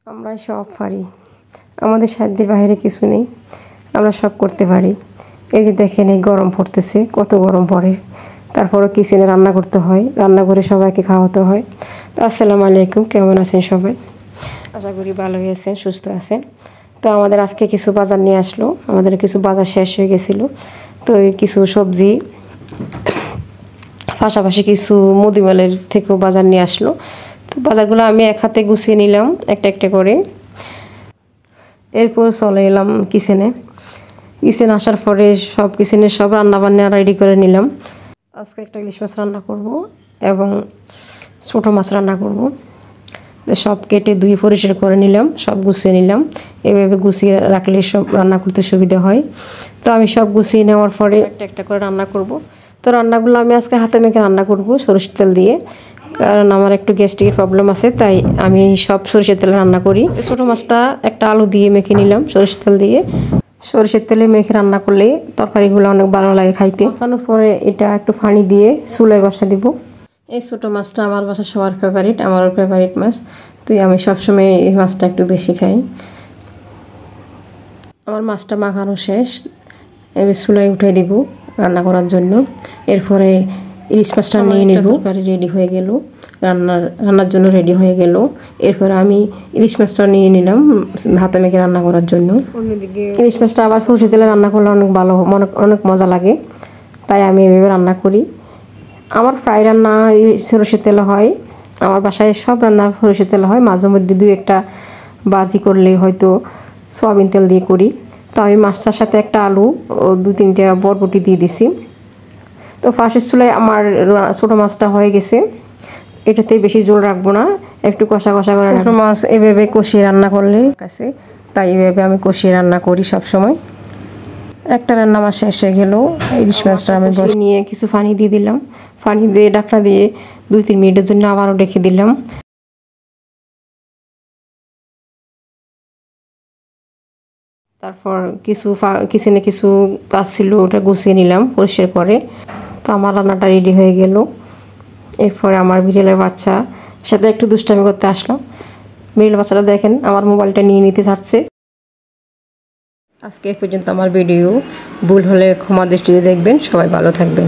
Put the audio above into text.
আমরা সব পারি, আমাদের সাধ্যের বাইরে কিছু নেই, আমরা সব করতে পারি। এই যে দেখেন, এই গরম পড়তেছে, কত গরম পড়ে, তারপরও কিচেনে রান্না করতে হয়, রান্না করে সবাইকে খাওয়াতে হয়। তো আসসালামু আলাইকুম, কেমন আছেন সবাই? আশা করি ভালোই আছেন, সুস্থ আছেন। তো আমাদের আজকে কিছু বাজার নিয়ে আসলো, আমাদের কিছু বাজার শেষ হয়ে গেছিলো। তো কিছু সবজি, পাশাপাশি কিছু মুদিমালের থেকেও বাজার নিয়ে আসলো। তো বাজারগুলো আমি এক হাতে গুছিয়ে নিলাম একটা একটা করে। এরপর চলে এলাম কিচেনে আসার পরে কিচেনের সব রান্নাবান্না রেডি করে নিলাম। আজকে একটা ইলিশ মাছ রান্না করব এবং ছোটো মাছ রান্না করব। সব কেটে ধুয়ে পরিষ্কার করে নিলাম, সব গুছিয়ে নিলাম। এভাবে গুছিয়ে রাখলে সব রান্না করতে সুবিধা হয়। তো আমি সব গুছিয়ে নেওয়ার পরে একটা একটা করে রান্না করব। তো রান্নাগুলো আমি আজকে হাতে মেখে রান্না করব সরষের তেল দিয়ে, কারণ আমার একটু গ্যাস্ট্রিকের প্রবলেম আছে, তাই আমি সব সরষের তেলে রান্না করি। ছোটো মাছটা একটা আলু দিয়ে মেখে নিলাম সরষের তেল দিয়ে। সরষের তেলে মেখে রান্না করলে তরকারিগুলো অনেক ভালো লাগে খাইতে। মাখানোর পরে এটা একটু পানি দিয়ে চুলায় বসা দিব। এই ছোটো মাছটা আমার বাসার সবার ফেভারিট, আমারও ফেভারিট মাছ। তো আমি সবসময় এই মাছটা একটু বেশি খাই। আমার মাছটা মাখানো শেষ, এবার চুলায় উঠে দিব রান্না করার জন্য। এরপরে ইলিশ মাছটা নিয়ে নেব। তরকারি রেডি হয়ে গেল, রান্নার জন্য রেডি হয়ে গেল। এরপর আমি ইলিশ মাছটা নিয়ে নিলাম হাতে মেখে রান্না করার জন্য। অন্যদিকে ইলিশ মাছটা আবার সরষে তেলে রান্না করলে অনেক ভালো, অনেক মজা লাগে, তাই আমি এভাবে রান্না করি। আমার প্রায় রান্না সরষের তেলে হয়, আমার বাসায় সব রান্না সরষের তেলে হয়। মাঝে মধ্যে দুই একটা বাজি করলে হয়তো সয়াবিন তেল দিয়ে করি। তো আমি মাছটার সাথে একটা আলু ও 2-3টা বরবটি দিয়ে দিছি। তো ফার্স্টের চুলায় আমার ছোটো মাছটা হয়ে গেছে, এটাতে বেশি জল রাখবো না, একটু কষা কষা করে। ছোটো মাছ এভাবে কষিয়ে রান্না করলে কাছে, তাই এভাবে আমি কষিয়ে রান্না করি সব সময়। একটা রান্না আমার শেষ হয়ে গেল। ইলিশ মাছটা আমি বসিয়ে নিয়ে কিছু পানি দিয়ে দিলাম, পানি দিয়ে ঢাকনা দিয়ে 2-3 মিনিটের জন্য আবারও রেখে দিলাম। তারপর কিচেনে কিছু কাজ ছিল, ওটা গুছিয়ে নিলাম পরিষ্কার করে। তো আমার রান্নাটা রেডি হয়ে গেল। এরপরে আমার বিড়ালের বাচ্চা সাথে একটু দুষ্টামি করতে আসলাম। বিড়ালের বাচ্চাটা দেখেন আমার মোবাইলটা নিয়ে নিতে চাচ্ছে। আজকে এ পর্যন্ত আমার ভিডিও, ভুল হলে ক্ষমা দৃষ্টিতে দেখবেন। সবাই ভালো থাকবেন।